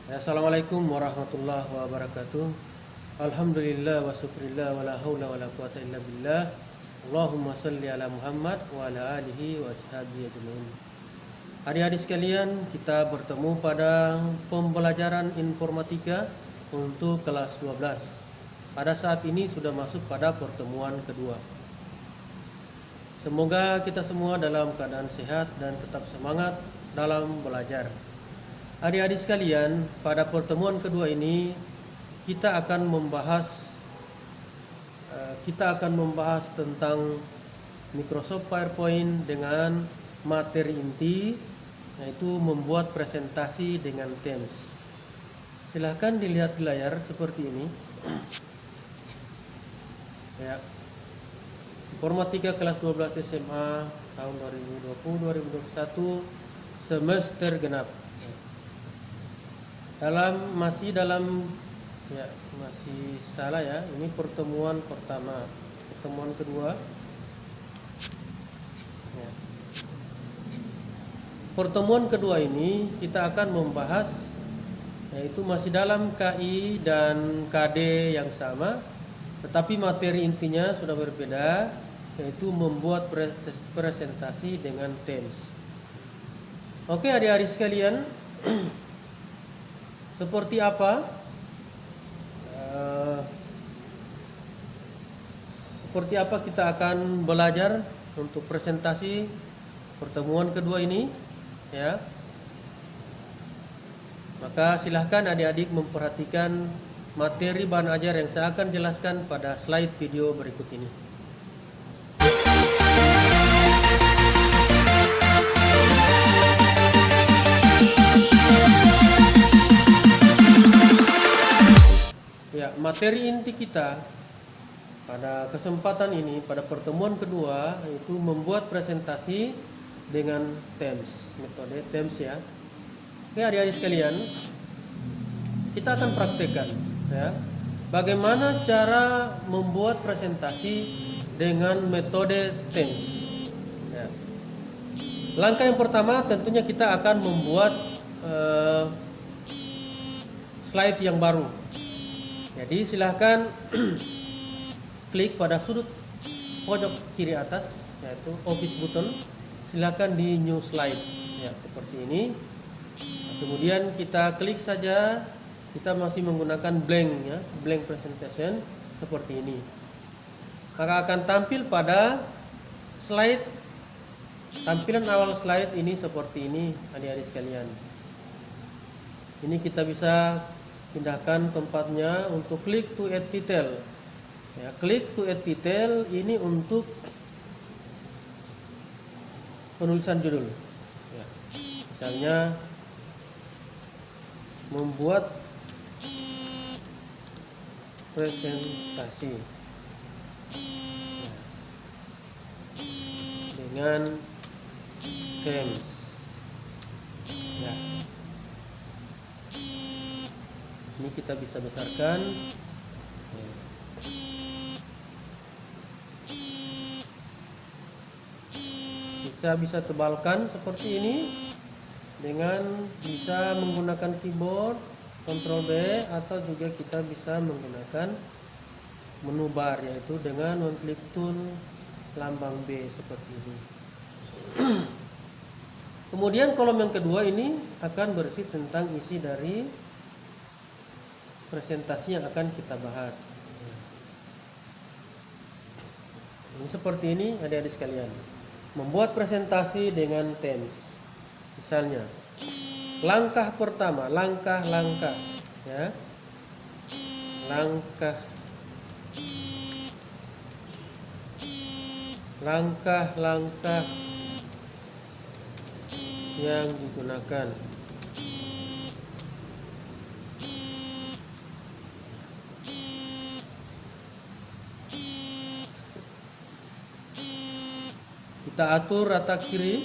Assalamualaikum warahmatullahi wabarakatuh. Alhamdulillah wa syukrillah wa la haula wa la quwata illa billah. Allahumma salli ala Muhammad wa ala alihi wa ashabihi ajmain. Adik-adik sekalian, kita bertemu pada pembelajaran informatika untuk kelas 12. Pada saat ini sudah masuk pada pertemuan kedua. Semoga kita semua dalam keadaan sehat dan tetap semangat dalam belajar. Adik-adik sekalian, pada pertemuan kedua ini kita akan membahas tentang Microsoft PowerPoint dengan materi inti, yaitu membuat presentasi dengan Teams. Silahkan dilihat di layar seperti ini. Ya. Informatika kelas 12 SMA tahun 2020-2021 semester genap. Masih salah ya. Ini pertemuan pertama, pertemuan kedua. Ya. Pertemuan kedua ini kita akan membahas, yaitu masih dalam KI dan KD yang sama, tetapi materi intinya sudah berbeda, yaitu membuat presentasi dengan Teams. Oke adik-adik sekalian. Seperti apa kita akan belajar untuk presentasi pertemuan kedua ini, ya. Maka silahkan adik-adik memperhatikan materi bahan ajar yang saya akan jelaskan pada slide video berikut ini. Ya, materi inti kita pada kesempatan ini, pada pertemuan kedua, yaitu membuat presentasi dengan Teams, metode Teams ya. Oke adik-adik sekalian, kita akan praktekkan ya, bagaimana cara membuat presentasi dengan metode Teams. Ya. Langkah yang pertama tentunya kita akan membuat slide yang baru. Jadi silahkan klik pada sudut pojok kiri atas, yaitu office button. Silahkan di new slide ya, seperti ini. Kemudian kita klik saja. Kita masih menggunakan blank ya, blank presentation seperti ini. Maka akan tampil pada slide, tampilan awal slide ini seperti ini adik-adik sekalian. Ini kita bisa pindahkan tempatnya untuk klik to add detail. Ya, klik to add detail ini untuk penulisan judul. Ya, misalnya membuat presentasi ya, dengan Teams. Ya. Ini kita bisa besarkan. Kita bisa tebalkan seperti ini dengan bisa menggunakan keyboard Ctrl B, atau juga kita bisa menggunakan menu bar, yaitu dengan mengklik tool lambang B seperti ini. Kemudian kolom yang kedua ini akan berisi tentang isi dari presentasi yang akan kita bahas. Ini seperti ini adik-adik sekalian. Membuat presentasi dengan Teams. Misalnya, langkah pertama, langkah-langkah ya. Langkah-langkah yang digunakan. Kita atur rata kiri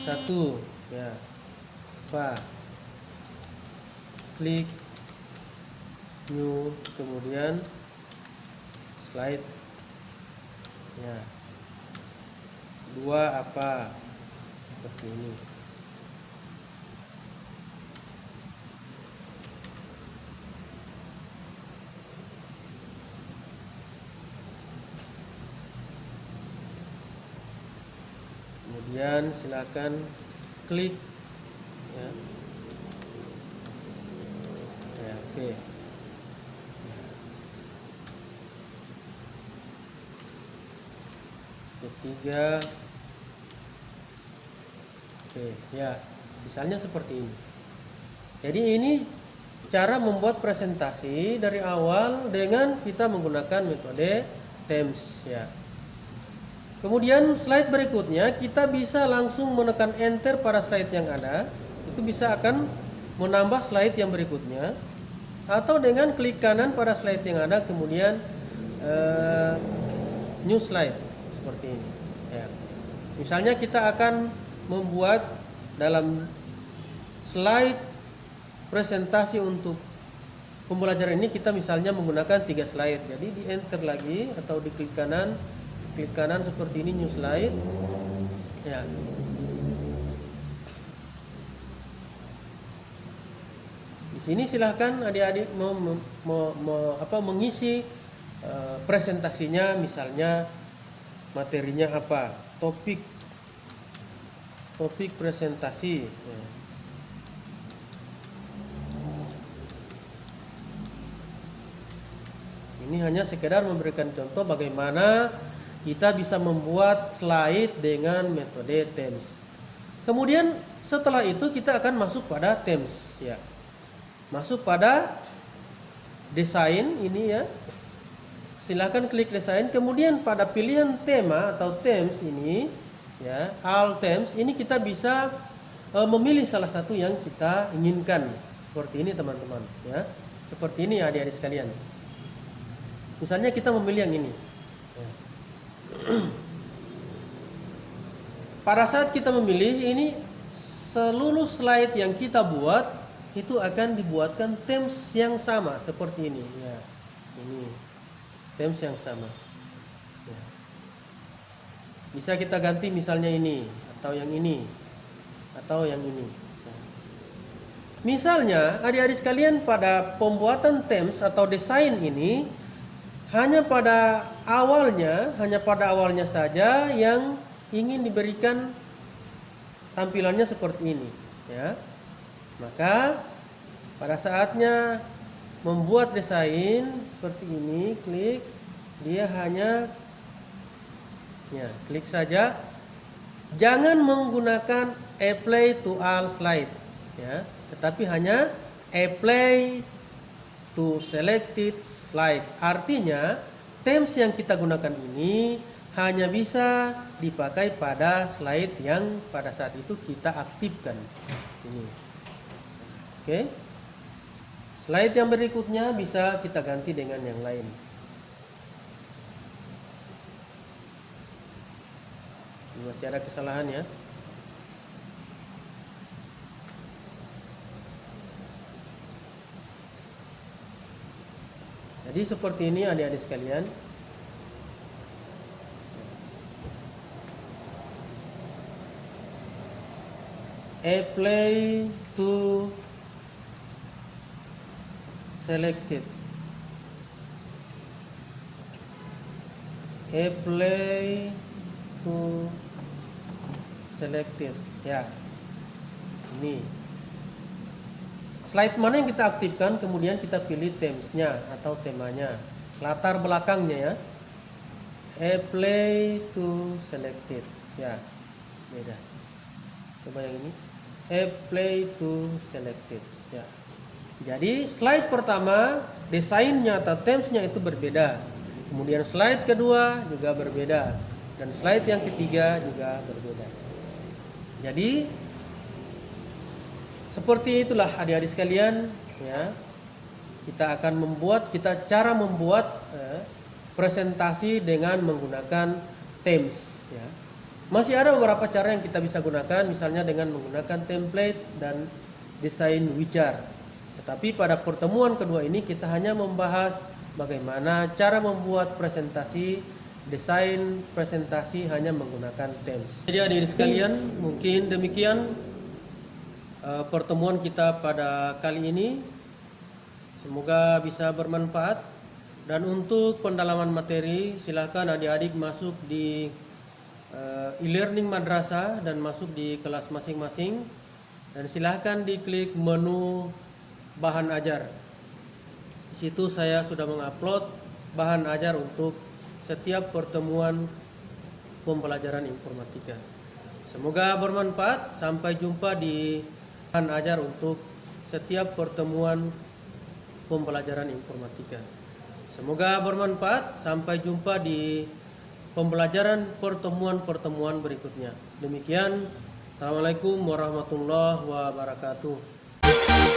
1 ya. Klik new, kemudian slide ya. 2 seperti ini. Kemudian silakan klik ya. Ya, oke. Ketiga. Oke, ya. Misalnya seperti ini. Jadi ini cara membuat presentasi dari awal dengan kita menggunakan metode TEMS ya. Kemudian slide berikutnya kita bisa langsung menekan enter pada slide yang ada. Itu bisa akan menambah slide yang berikutnya. Atau dengan klik kanan pada slide yang ada kemudian new slide seperti ini ya. Misalnya kita akan membuat dalam slide presentasi untuk pembelajaran ini, kita misalnya menggunakan 3 slide. Jadi di enter lagi atau di klik kanan seperti ini, new slide ya. Di sini silahkan adik-adik mengisi presentasinya, misalnya materinya apa, topik presentasi ya. Ini hanya sekedar memberikan contoh bagaimana kita bisa membuat slide dengan metode TEMS. Kemudian setelah itu kita akan masuk pada TEMS ya. Masuk pada desain ini ya. Silakan klik desain, kemudian pada pilihan tema atau TEMS ini ya, all TEMS ini kita bisa memilih salah satu yang kita inginkan. Seperti ini teman-teman ya. Seperti ini adik-adik sekalian. Misalnya kita memilih yang ini. Pada saat kita memilih ini, seluruh slide yang kita buat itu akan dibuatkan TEMS yang sama seperti ini. Ya, ini TEMS yang sama. Ya. Bisa kita ganti misalnya ini atau yang ini atau yang ini. Ya. Misalnya adik-adik sekalian pada pembuatan TEMS atau desain ini hanya pada awalnya saja yang ingin diberikan tampilannya seperti ini ya. Maka pada saatnya membuat desain seperti ini, klik, dia hanya ya, klik saja. Jangan menggunakan apply to all slide ya, tetapi hanya apply to selected slide. Artinya TEMS yang kita gunakan ini hanya bisa dipakai pada slide yang pada saat itu kita aktifkan ini. Oke. Slide yang berikutnya bisa kita ganti dengan yang lain. Ini masih ada kesalahan ya. Jadi seperti ini adik-adik sekalian. Apply to selected. Apply to selected. Ya. Ini. Slide mana yang kita aktifkan, kemudian kita pilih TEMS-nya atau temanya, latar belakangnya ya. Apply to selected. Ya, beda. Coba yang ini. Apply to selected. Ya. Jadi slide pertama desainnya atau TEMS-nya itu berbeda. Kemudian slide kedua juga berbeda. Dan slide yang ketiga juga berbeda. Jadi seperti itulah adik-adik sekalian ya. Kita akan membuat cara membuat presentasi dengan menggunakan TEMS ya. Masih ada beberapa cara yang kita bisa gunakan, misalnya dengan menggunakan template dan desain widget. Tetapi pada pertemuan kedua ini kita hanya membahas bagaimana cara membuat presentasi, desain presentasi hanya menggunakan TEMS. Jadi adik-adik sekalian, mungkin demikian pertemuan kita pada kali ini. Semoga bisa bermanfaat. Dan untuk pendalaman materi, silakan adik-adik masuk di e-learning madrasah dan masuk di kelas masing-masing, dan silahkan diklik menu bahan ajar. Di situ saya sudah mengupload bahan ajar untuk setiap pertemuan pembelajaran informatika. Semoga bermanfaat. Sampai jumpa di bahan ajar untuk setiap pertemuan pembelajaran informatika. Semoga bermanfaat. Sampai jumpa di pembelajaran pertemuan-pertemuan berikutnya. Demikian. Assalamualaikum warahmatullahi wabarakatuh.